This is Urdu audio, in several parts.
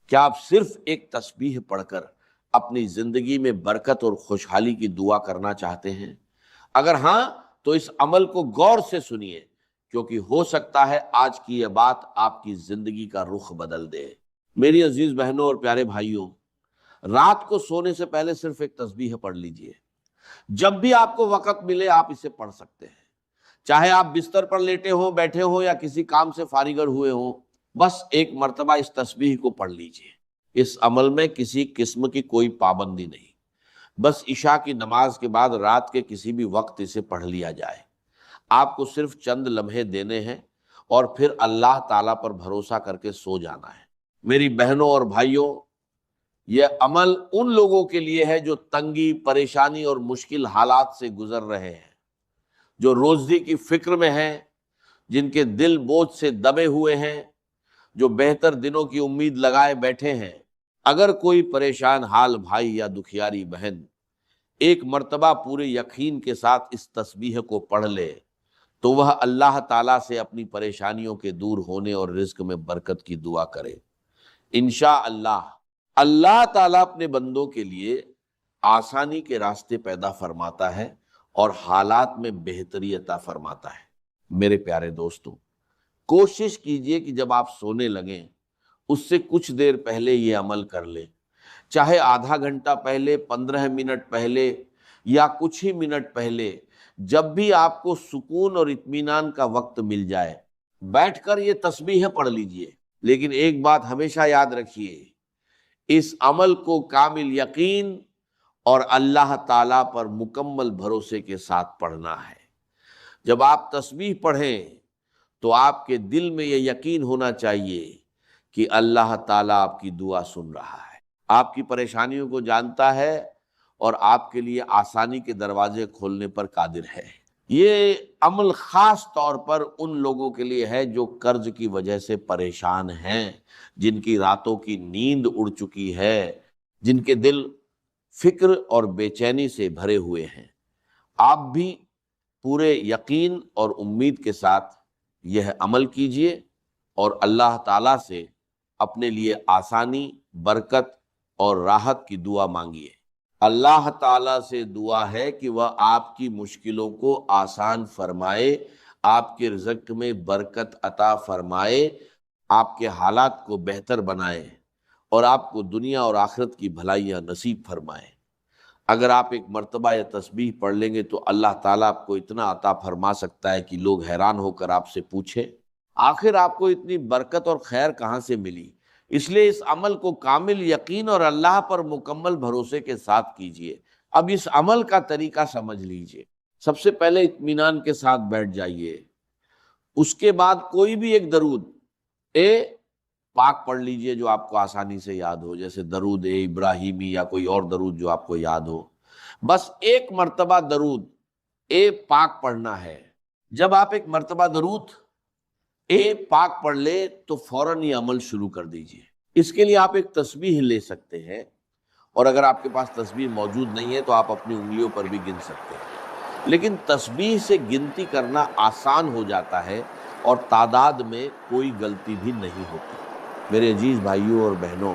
کیا آپ صرف ایک تسبیح پڑھ کر اپنی زندگی میں برکت اور خوشحالی کی دعا کرنا چاہتے ہیں؟ اگر ہاں تو اس عمل کو غور سے سنیے، کیونکہ ہو سکتا ہے آج کی یہ بات آپ کی زندگی کا رخ بدل دے۔ میری عزیز بہنوں اور پیارے بھائیوں، رات کو سونے سے پہلے صرف ایک تسبیح پڑھ لیجئے۔ جب بھی آپ کو وقت ملے آپ اسے پڑھ سکتے ہیں، چاہے آپ بستر پر لیٹے ہوں، بیٹھے ہوں یا کسی کام سے فارغ ہوئے ہوں، بس ایک مرتبہ اس تسبیح کو پڑھ لیجئے۔ اس عمل میں کسی قسم کی کوئی پابندی نہیں، بس عشاء کی نماز کے بعد رات کے کسی بھی وقت اسے پڑھ لیا جائے۔ آپ کو صرف چند لمحے دینے ہیں اور پھر اللہ تعالیٰ پر بھروسہ کر کے سو جانا ہے۔ میری بہنوں اور بھائیوں، یہ عمل ان لوگوں کے لیے ہے جو تنگی، پریشانی اور مشکل حالات سے گزر رہے ہیں، جو روزی کی فکر میں ہیں، جن کے دل بوجھ سے دبے ہوئے ہیں، جو بہتر دنوں کی امید لگائے بیٹھے ہیں۔ اگر کوئی پریشان حال بھائی یا دکھیاری بہن ایک مرتبہ پورے یقین کے ساتھ اس تسبیح کو پڑھ لے تو وہ اللہ تعالیٰ سے اپنی پریشانیوں کے دور ہونے اور رزق میں برکت کی دعا کرے۔ انشاءاللہ اللہ تعالیٰ اپنے بندوں کے لیے آسانی کے راستے پیدا فرماتا ہے اور حالات میں بہتری عطا فرماتا ہے۔ میرے پیارے دوستو، کوشش کیجئے کہ جب آپ سونے لگیں اس سے کچھ دیر پہلے یہ عمل کر لیں، چاہے آدھا گھنٹہ پہلے، 15 منٹ پہلے یا کچھ ہی منٹ پہلے۔ جب بھی آپ کو سکون اور اطمینان کا وقت مل جائے بیٹھ کر یہ تسبیح پڑھ لیجئے۔ لیکن ایک بات ہمیشہ یاد رکھیے، اس عمل کو کامل یقین اور اللہ تعالیٰ پر مکمل بھروسے کے ساتھ پڑھنا ہے۔ جب آپ تسبیح پڑھیں تو آپ کے دل میں یہ یقین ہونا چاہیے کہ اللہ تعالیٰ آپ کی دعا سن رہا ہے، آپ کی پریشانیوں کو جانتا ہے اور آپ کے لیے آسانی کے دروازے کھولنے پر قادر ہے۔ یہ عمل خاص طور پر ان لوگوں کے لیے ہے جو قرض کی وجہ سے پریشان ہیں، جن کی راتوں کی نیند اڑ چکی ہے، جن کے دل فکر اور بے چینی سے بھرے ہوئے ہیں۔ آپ بھی پورے یقین اور امید کے ساتھ یہ عمل کیجئے اور اللہ تعالیٰ سے اپنے لیے آسانی، برکت اور راحت کی دعا مانگیے۔ اللہ تعالیٰ سے دعا ہے کہ وہ آپ کی مشکلوں کو آسان فرمائے، آپ کے رزق میں برکت عطا فرمائے، آپ کے حالات کو بہتر بنائے اور آپ کو دنیا اور آخرت کی بھلائیاں نصیب فرمائے۔ اگر آپ ایک مرتبہ یہ تسبیح پڑھ لیں گے تو اللہ تعالیٰ آپ کو اتنا عطا فرما سکتا ہے کہ لوگ حیران ہو کر آپ سے پوچھیں آخر آپ کو اتنی برکت اور خیر کہاں سے ملی۔ اس لیے اس عمل کو کامل یقین اور اللہ پر مکمل بھروسے کے ساتھ کیجئے۔ اب اس عمل کا طریقہ سمجھ لیجئے۔ سب سے پہلے اطمینان کے ساتھ بیٹھ جائیے، اس کے بعد کوئی بھی ایک درود پاک پڑھ لیجئے جو آپ کو آسانی سے یاد ہو، جیسے درود ابراہیمی یا کوئی اور درود جو آپ کو یاد ہو۔ بس ایک مرتبہ درود پاک پڑھنا ہے۔ جب آپ ایک مرتبہ درود پاک پڑھ لے تو فوراً یہ عمل شروع کر دیجئے۔ اس کے لیے آپ ایک تسبیح لے سکتے ہیں، اور اگر آپ کے پاس تسبیح موجود نہیں ہے تو آپ اپنی انگلیوں پر بھی گن سکتے ہیں، لیکن تسبیح سے گنتی کرنا آسان ہو جاتا ہے اور تعداد میں کوئی غلطی بھی نہیں ہوتی۔ میرے عزیز بھائیوں اور بہنوں،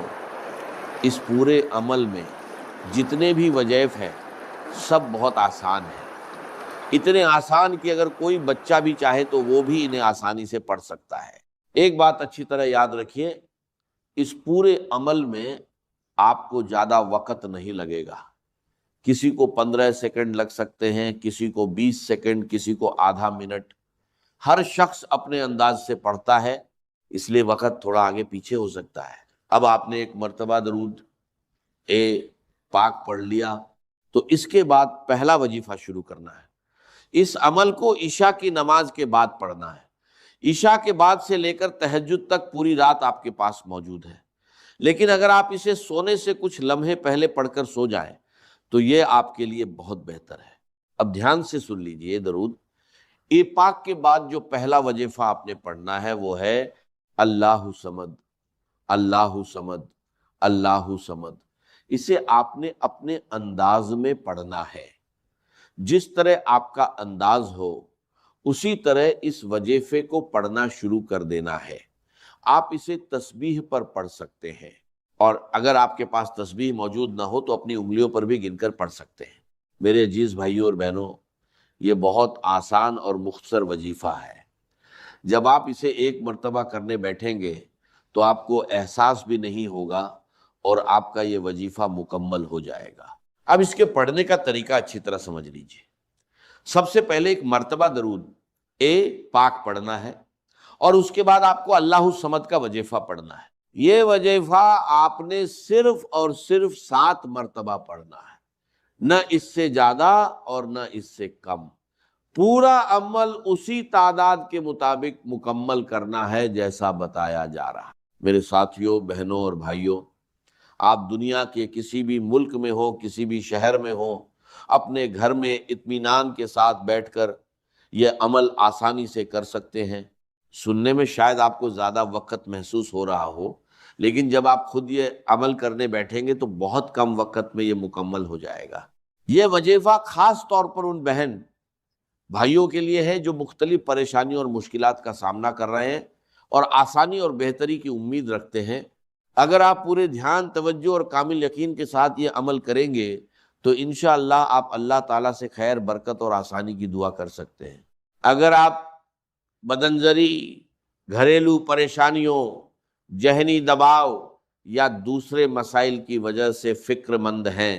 اس پورے عمل میں جتنے بھی وظائف ہیں سب بہت آسان ہیں، اتنے آسان کہ اگر کوئی بچہ بھی چاہے تو وہ بھی انہیں آسانی سے پڑھ سکتا ہے۔ ایک بات اچھی طرح یاد رکھیے، اس پورے عمل میں آپ کو زیادہ وقت نہیں لگے گا۔ کسی کو 15 سیکنڈ لگ سکتے ہیں، کسی کو 20 سیکنڈ، کسی کو آدھا منٹ۔ ہر شخص اپنے انداز سے پڑھتا ہے، اس لیے وقت تھوڑا آگے پیچھے ہو سکتا ہے۔ اب آپ نے ایک مرتبہ درود پاک پڑھ لیا تو اس کے بعد پہلا وظیفہ شروع کرنا ہے۔ اس عمل کو عشاء کی نماز کے بعد پڑھنا ہے۔ عشاء کے بعد سے لے کر تہجد تک پوری رات آپ کے پاس موجود ہے، لیکن اگر آپ اسے سونے سے کچھ لمحے پہلے پڑھ کر سو جائیں تو یہ آپ کے لیے بہت بہتر ہے۔ اب دھیان سے سن لیجئے، درود پاک کے بعد جو پہلا وظیفہ آپ نے پڑھنا ہے وہ ہے اللہ صمد، اللہ صمد، اللہ صمد۔ اسے آپ نے اپنے انداز میں پڑھنا ہے، جس طرح آپ کا انداز ہو اسی طرح اس وظیفے کو پڑھنا شروع کر دینا ہے۔ آپ اسے تسبیح پر پڑھ سکتے ہیں، اور اگر آپ کے پاس تسبیح موجود نہ ہو تو اپنی انگلیوں پر بھی گن کر پڑھ سکتے ہیں۔ میرے عزیز بھائیوں اور بہنوں، یہ بہت آسان اور مختصر وظیفہ ہے۔ جب آپ اسے ایک مرتبہ کرنے بیٹھیں گے تو آپ کو احساس بھی نہیں ہوگا اور آپ کا یہ وظیفہ مکمل ہو جائے گا۔ اب اس کے پڑھنے کا طریقہ اچھی طرح سمجھ لیجئے۔ سب سے پہلے ایک مرتبہ درود پاک پڑھنا ہے، اور اس کے بعد آپ کو اللہ الصمد کا وظیفہ پڑھنا ہے۔ یہ وظیفہ آپ نے صرف اور صرف 7 مرتبہ پڑھنا ہے، نہ اس سے زیادہ اور نہ اس سے کم۔ پورا عمل اسی تعداد کے مطابق مکمل کرنا ہے جیسا بتایا جا رہا ہے۔ میرے ساتھیوں، بہنوں اور بھائیوں، آپ دنیا کے کسی بھی ملک میں ہو، کسی بھی شہر میں ہو، اپنے گھر میں اطمینان کے ساتھ بیٹھ کر یہ عمل آسانی سے کر سکتے ہیں۔ سننے میں شاید آپ کو زیادہ وقت محسوس ہو رہا ہو، لیکن جب آپ خود یہ عمل کرنے بیٹھیں گے تو بہت کم وقت میں یہ مکمل ہو جائے گا۔ یہ وظیفہ خاص طور پر ان بہن بھائیوں کے لیے ہے جو مختلف پریشانیوں اور مشکلات کا سامنا کر رہے ہیں اور آسانی اور بہتری کی امید رکھتے ہیں۔ اگر آپ پورے دھیان، توجہ اور کامل یقین کے ساتھ یہ عمل کریں گے تو انشاءاللہ آپ اللہ تعالیٰ سے خیر، برکت اور آسانی کی دعا کر سکتے ہیں۔ اگر آپ بدنظری، گھریلو پریشانیوں، ذہنی دباؤ یا دوسرے مسائل کی وجہ سے فکر مند ہیں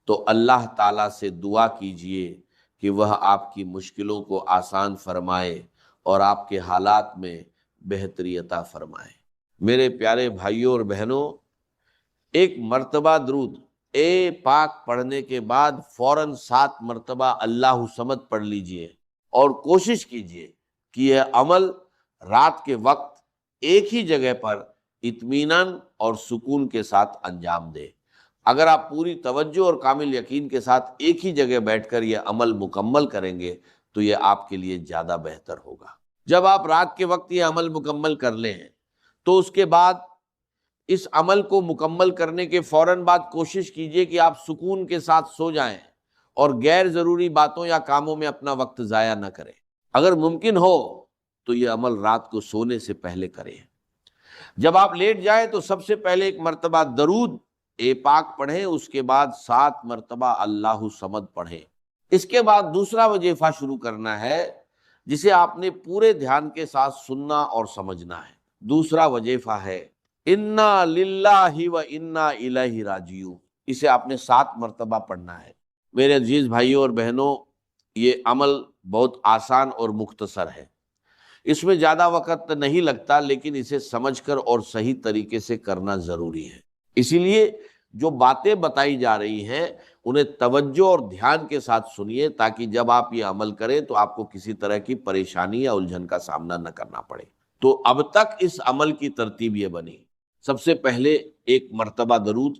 تو اللہ تعالیٰ سے دعا کیجئے کہ وہ آپ کی مشکلوں کو آسان فرمائے اور آپ کے حالات میں بہتری عطا فرمائے۔ میرے پیارے بھائیوں اور بہنوں، ایک مرتبہ درود پاک پڑھنے کے بعد فوراً 7 مرتبہ اللہ صمد پڑھ لیجئے، اور کوشش کیجئے کہ یہ عمل رات کے وقت ایک ہی جگہ پر اطمینان اور سکون کے ساتھ انجام دے۔ اگر آپ پوری توجہ اور کامل یقین کے ساتھ ایک ہی جگہ بیٹھ کر یہ عمل مکمل کریں گے تو یہ آپ کے لیے زیادہ بہتر ہوگا۔ جب آپ رات کے وقت یہ عمل مکمل کر لیں تو اس کے بعد اس عمل کو مکمل کرنے کے فوراً بعد کوشش کیجئے کہ آپ سکون کے ساتھ سو جائیں اور غیر ضروری باتوں یا کاموں میں اپنا وقت ضائع نہ کریں۔ اگر ممکن ہو تو یہ عمل رات کو سونے سے پہلے کریں۔ جب آپ لیٹ جائیں تو سب سے پہلے ایک مرتبہ درود پاک پڑھیں، اس کے بعد 7 مرتبہ اللہ صمد پڑھیں۔ اس کے بعد دوسرا وظیفہ شروع کرنا ہے جسے آپ نے پورے دھیان کے ساتھ سننا اور سمجھنا ہے۔ دوسرا وظیفہ ہے انا للہ و انا الیہ راجعون۔ اسے آپ نے 7 مرتبہ پڑھنا ہے۔ میرے عزیز بھائیوں اور بہنوں، یہ عمل بہت آسان اور مختصر ہے، اس میں زیادہ وقت نہیں لگتا، لیکن اسے سمجھ کر اور صحیح طریقے سے کرنا ضروری ہے۔ اسی لیے جو باتیں بتائی جا رہی ہیں انہیں توجہ اور دھیان کے ساتھ سنیے، تاکہ جب آپ یہ عمل کریں تو آپ کو کسی طرح کی پریشانی یا الجھن کا سامنا نہ کرنا پڑے۔ تو اب تک اس عمل کی ترتیب یہ بنی، سب سے پہلے ایک مرتبہ درود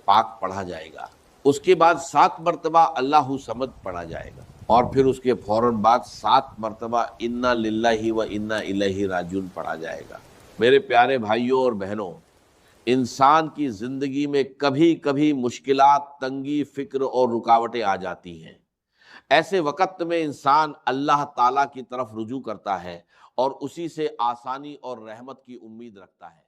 پاک پڑھا جائے گا، اس کے بعد 7 مرتبہ اللہ صمد پڑھا جائے گا، اور پھر اس کے فوراً بعد 7 مرتبہ انا للہ و انا الیہ راجعون پڑھا جائے گا۔ میرے پیارے بھائیوں اور بہنوں، انسان کی زندگی میں کبھی کبھی مشکلات، تنگی، فکر اور رکاوٹیں آ جاتی ہیں۔ ایسے وقت میں انسان اللہ تعالیٰ کی طرف رجوع کرتا ہے اور اسی سے آسانی اور رحمت کی امید رکھتا ہے۔